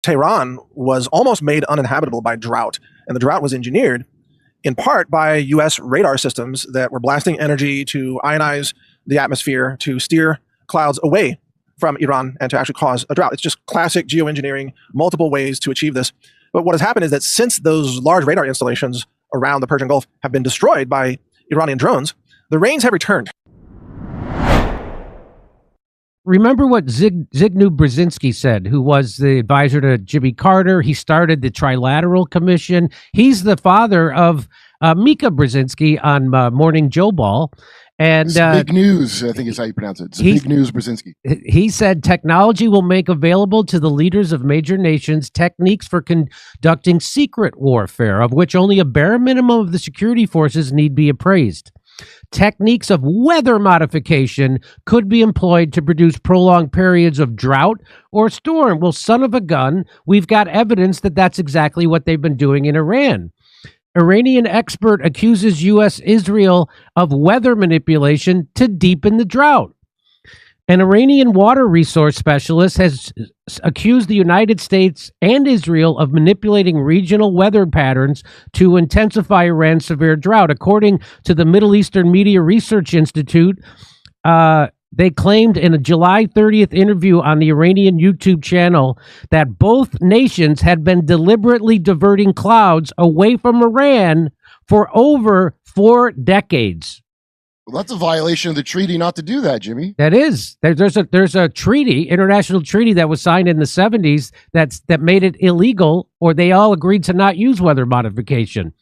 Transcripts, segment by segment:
Tehran was almost made uninhabitable by drought. And the drought was engineered in part by US radar systems that were blasting energy to ionize the atmosphere to steer clouds away from Iran and to actually cause a drought. It's just classic geoengineering, multiple ways to achieve this. But what has happened is that since those large radar installations around the Persian Gulf have been destroyed by Iranian drones, the rains have returned. Remember what Zygmunt Brzezinski said, who was the advisor to Jimmy Carter. He started the Trilateral Commission. He's the father of Mika Brzezinski on Morning Joe Ball. And Big News, I think is how you pronounce it. Big News Brzezinski. He said technology will make available to the leaders of major nations techniques for conducting secret warfare, of which only a bare minimum of the security forces need be appraised. Techniques of weather modification could be employed to produce prolonged periods of drought or storm. Well, son of a gun, we've got evidence that that's exactly what they've been doing in Iran. Iranian expert accuses U.S. Israel of weather manipulation to deepen the drought. An Iranian water resource specialist has accused the United States and Israel of manipulating regional weather patterns to intensify Iran's severe drought. According to the Middle Eastern Media Research Institute, they claimed in a July 30th interview on the Iranian YouTube channel that both nations had been deliberately diverting clouds away from Iran for over 4 decades. Well, that's a violation of the treaty not to do that, Jimmy. That is. There's a treaty, international treaty that was signed in the 70s that made it illegal, or they all agreed to not use weather modification.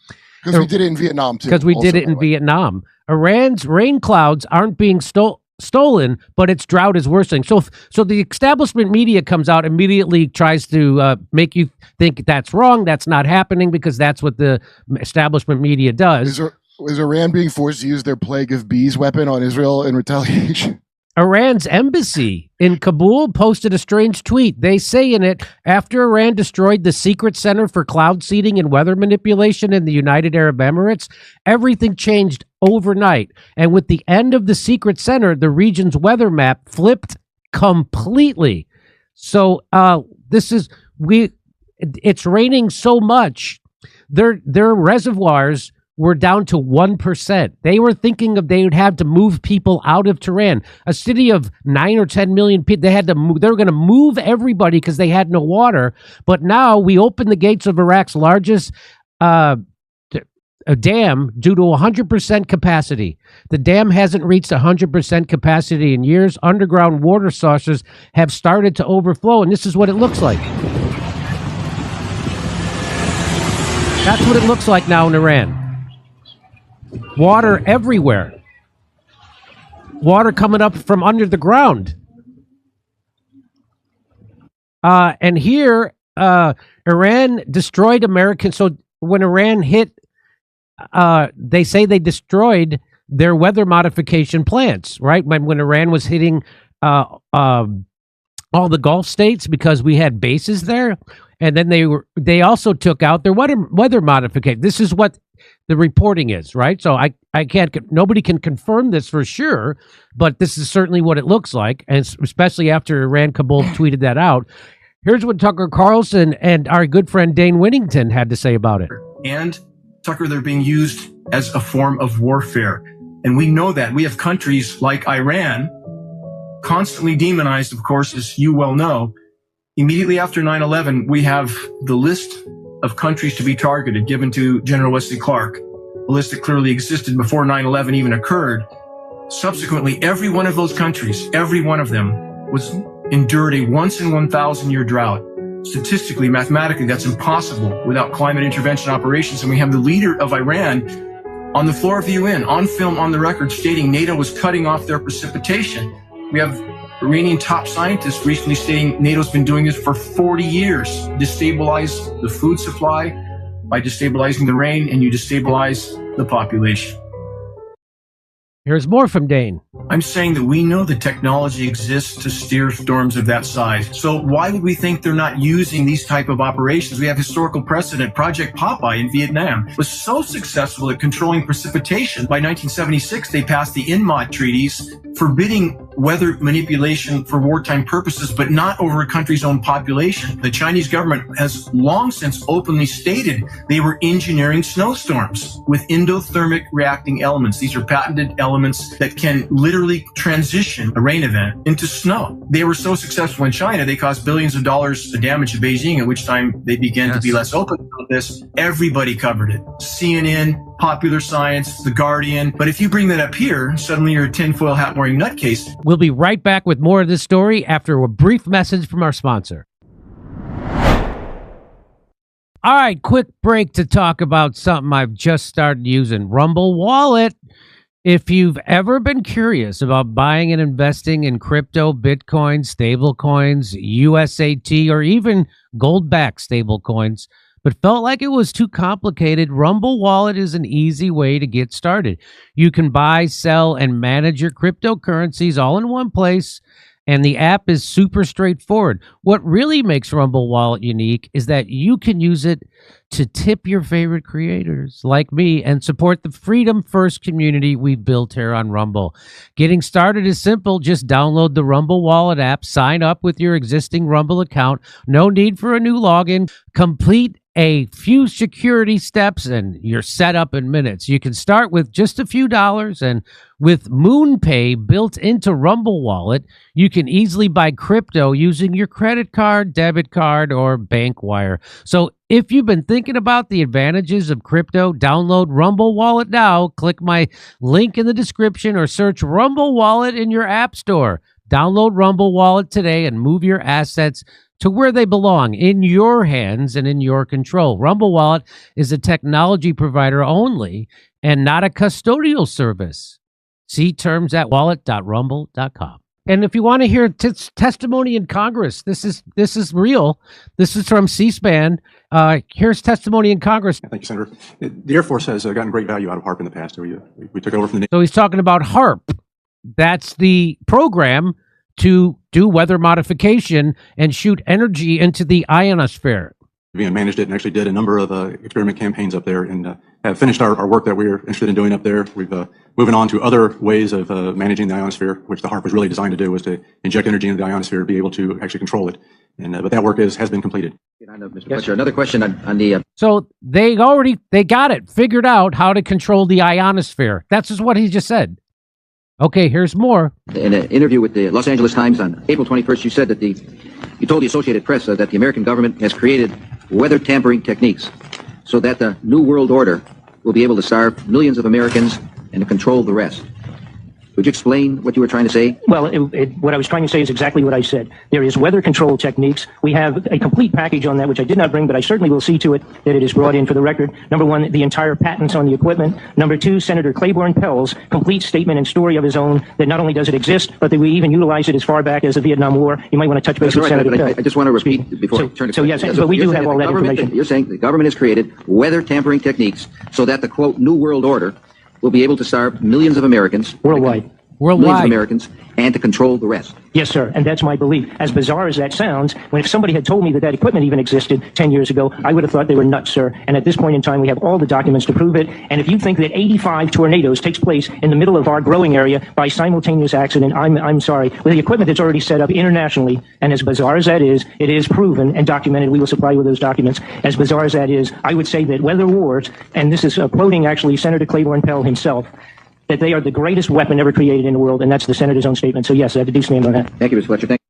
Because we did it in Vietnam, too. Because we did it in Vietnam. Iran's rain clouds aren't being stolen, but its drought is worsening. So the establishment media comes out, immediately tries to make you think that's wrong, that's not happening, because that's what the establishment media does. Is Iran being forced to use their plague of bees weapon on Israel in retaliation? Iran's embassy in Kabul posted a strange tweet. They say in it, after Iran destroyed the secret center for cloud seeding and weather manipulation in the United Arab Emirates, everything changed overnight. And with the end of the secret center, the region's weather map flipped completely. So it's raining so much, their reservoirs were down to 1%. They were thinking they would have to move people out of Tehran, a city of 9 or 10 million people. They were going to move everybody because they had no water. But now we opened the gates of Iraq's largest dam due to 100% capacity. The dam hasn't reached 100% capacity in years. Underground water sources have started to overflow, and this is what it looks like. That's what it looks like now in Iran. Water everywhere. Water coming up from under the ground. And here, Iran destroyed American. So when Iran hit, they say they destroyed their weather modification plants, right? When Iran was hitting all the Gulf states because we had bases there. And then they also took out their weather modification. This is what the reporting is, right? So nobody can confirm this for sure, but this is certainly what it looks like, and especially after Iran Kabul tweeted that out. Here's what Tucker Carlson and our good friend Dane Whittington had to say about it. And Tucker, they're being used as a form of warfare. And we know that. We have countries like Iran, constantly demonized, of course, as you well know. Immediately after 9/11, we have the list of countries to be targeted given to General Wesley Clark, a list that clearly existed before 9/11 even occurred. Subsequently, every one of those countries, every one of them endured a once in 1,000 year drought. Statistically, mathematically, that's impossible without climate intervention operations. And we have the leader of Iran on the floor of the UN, on film, on the record, stating NATO was cutting off their precipitation. We have Iranian top scientists recently stating NATO's been doing this for 40 years. Destabilize the food supply by destabilizing the rain, and you destabilize the population. Here's more from Dane. I'm saying that we know the technology exists to steer storms of that size. So why would we think they're not using these type of operations? We have historical precedent. Project Popeye in Vietnam was so successful at controlling precipitation. By 1976, they passed the INMOD treaties forbidding weather manipulation for wartime purposes, but not over a country's own population. The Chinese government has long since openly stated they were engineering snowstorms with endothermic reacting elements. These are patented elements that can literally transition a rain event into snow. They were so successful in China, they caused billions of dollars of damage to Beijing, at which time they began to be less open about this. Everybody covered it. CNN, Popular Science, The Guardian. But if you bring that up here, suddenly you're a tinfoil hat wearing nutcase. We'll be right back with more of this story after a brief message from our sponsor. All right, quick break to talk about something I've just started using, Rumble Wallet. If you've ever been curious about buying and investing in crypto, Bitcoin, stable coins, USAT, or even gold-backed stable coins, but felt like it was too complicated, Rumble Wallet is an easy way to get started. You can buy, sell, and manage your cryptocurrencies all in one place, and the app is super straightforward. What really makes Rumble Wallet unique is that you can use it to tip your favorite creators like me and support the Freedom First community we've built here on Rumble. Getting started is simple. Just download the Rumble Wallet app, sign up with your existing Rumble account. No need for a new login. Complete a few security steps and you're set up in minutes. You can start with just a few dollars, and with MoonPay built into Rumble Wallet, you can easily buy crypto using your credit card, debit card, or bank wire. So if you've been thinking about the advantages of crypto, download Rumble Wallet now. Click my link in the description or search Rumble Wallet in your app store. Download Rumble Wallet today and move your assets to where they belong, in your hands and in your control. Rumble Wallet is a technology provider only and not a custodial service. See terms at wallet.rumble.com. And if you want to hear testimony in Congress, this is real. This is from C-SPAN. Here's testimony in Congress. Thank you, Senator. The Air Force has gotten great value out of HARP in the past. We took over from the Navy. So he's talking about HARP. That's the program to do weather modification and shoot energy into the ionosphere. And managed it and actually did a number of experiment campaigns up there and have finished our work that we were interested in doing up there. We've moving on to other ways of managing the ionosphere, which the HARP was really designed to do, was to inject energy into the ionosphere, be able to actually control it. And but that work has been completed. Mr. Fletcher, another question on the... So they got it, figured out how to control the ionosphere. That's just what he just said. Okay, here's more. In an interview with the Los Angeles Times on April 21st, you said that you told the Associated Press that the American government has created weather tampering techniques so that the New World Order will be able to starve millions of Americans and to control the rest. Would you explain what you were trying to say? Well, what I was trying to say is exactly what I said. There is weather control techniques. We have a complete package on that, which I did not bring, but I certainly will see to it that it is brought in for the record. Number one, the entire patents on the equipment. Number two, Senator Claiborne Pell's complete statement and story of his own that not only does it exist, but that we even utilize it as far back as the Vietnam War. You might want to touch base with Senator Pell. I just want to repeat before I turn to yes, but we do have all that information. You're saying the government has created weather tampering techniques so that the, quote, New World Order will be able to starve millions of Americans. Worldwide. Millions of Americans, and to control the rest. Yes, sir, and that's my belief. As bizarre as that sounds, if somebody had told me that equipment even existed 10 years ago, I would have thought they were nuts, sir. And at this point in time, we have all the documents to prove it. And if you think that 85 tornadoes takes place in the middle of our growing area by simultaneous accident, I'm sorry. With the equipment that's already set up internationally, and as bizarre as that is, it is proven and documented. We will supply you with those documents. As bizarre as that is, I would say that weather wars, and this is quoting actually Senator Claiborne Pell himself, that they are the greatest weapon ever created in the world, and that's the senator's own statement. So yes, I have to do stand on that. Thank you, Mr. Fletcher. Thank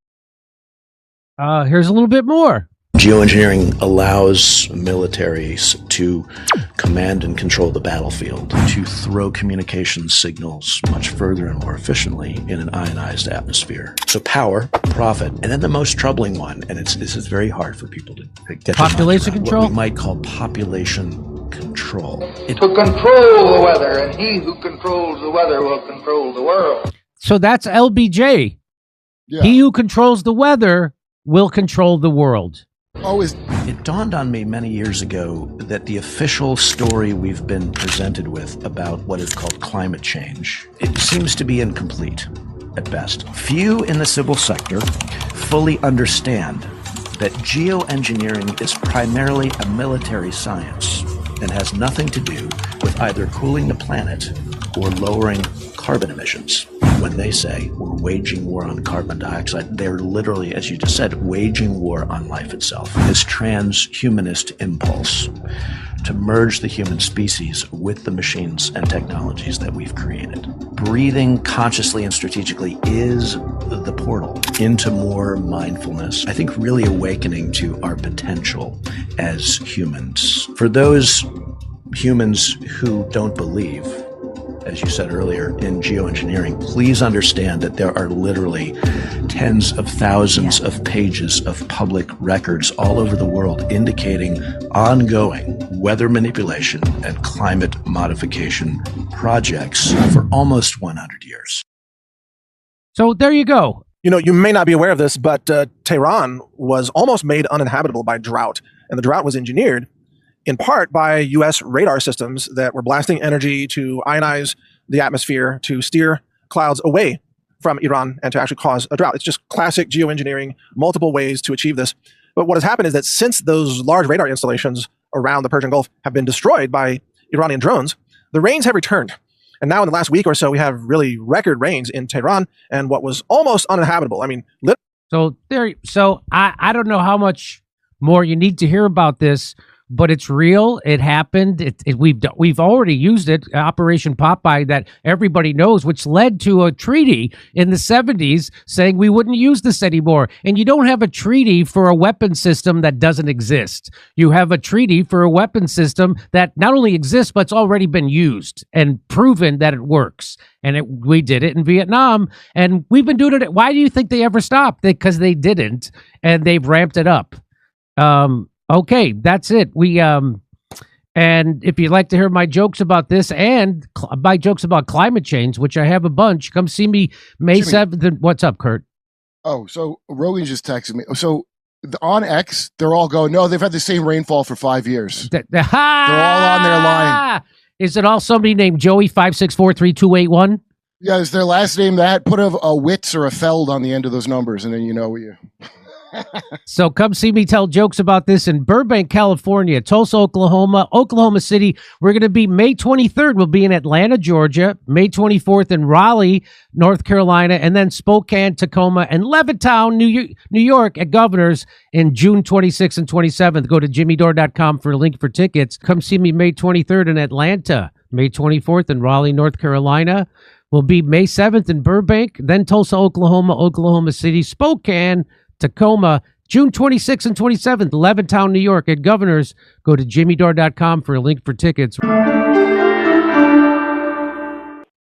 you. Here's a little bit more. Geoengineering allows militaries to command and control the battlefield, to throw communication signals much further and more efficiently in an ionized atmosphere. So power, profit, and then the most troubling one, and this is very hard for people to get population control. What we might call population control. To control the weather, and he who controls the weather will control the world. So that's LBJ. Yeah. He who controls the weather will control the world. It dawned on me many years ago that the official story we've been presented with about what is called climate change, it seems to be incomplete at best. Few in the civil sector fully understand that geoengineering is primarily a military science and has nothing to do with either cooling the planet or lowering carbon emissions. when they say we're waging war on carbon dioxide, they're literally, as you just said, waging war on life itself. This transhumanist impulse to merge the human species with the machines and technologies that we've created. Breathing consciously and strategically is the portal into more mindfulness. I think really awakening to our potential as humans. For those humans who don't believe, as you said earlier, in geoengineering, please understand that there are literally tens of thousands of pages of public records all over the world indicating ongoing weather manipulation and climate modification projects for almost 100 years. So there you go. You know, you may not be aware of this, but Tehran was almost made uninhabitable by drought. And the drought was engineered in part by U.S. radar systems that were blasting energy to ionize the atmosphere, to steer clouds away from Iran and to actually cause a drought. It's just classic geoengineering, multiple ways to achieve this. But what has happened is that since those large radar installations around the Persian Gulf have been destroyed by Iranian drones, the rains have returned. And now in the last week or so, we have really record rains in Tehran and what was almost uninhabitable. I mean, I don't know how much more you need to hear about this, but it's real. It happened. We've already used it, Operation Popeye, that everybody knows, which led to a treaty in the 70s saying we wouldn't use this anymore. And you don't have a treaty for a weapon system that doesn't exist. You have a treaty for a weapon system that not only exists, but it's already been used and proven that it works. And we did it in Vietnam, and we've been doing it. Why do you think they ever stopped? Because they didn't, and they've ramped it up. Okay, that's it. And if you'd like to hear my jokes about this and my jokes about climate change, which I have a bunch, come see me May 7th. What's up, Kurt? Oh, so Rogan just texted me. So on X, they're all going, no, they've had the same rainfall for 5 years. They're all on their line. Is it all somebody named Joey 5643281? Yeah, is their last name that? Put a Witz or a Feld on the end of those numbers, and then you know what you... So come see me tell jokes about this in Burbank, California, Tulsa, Oklahoma, Oklahoma City. We're going to be May 23rd. We'll be in Atlanta, Georgia, May 24th in Raleigh, North Carolina, and then Spokane, Tacoma, and Levittown, New York at Governor's in June 26th and 27th. Go to jimmydore.com for a link for tickets. Come see me May 23rd in Atlanta, May 24th in Raleigh, North Carolina. We'll be May 7th in Burbank, then Tulsa, Oklahoma, Oklahoma City, Spokane, Tacoma, June 26th and 27th, Levittown, New York at Governor's. Go to jimmydore.com for a link for tickets.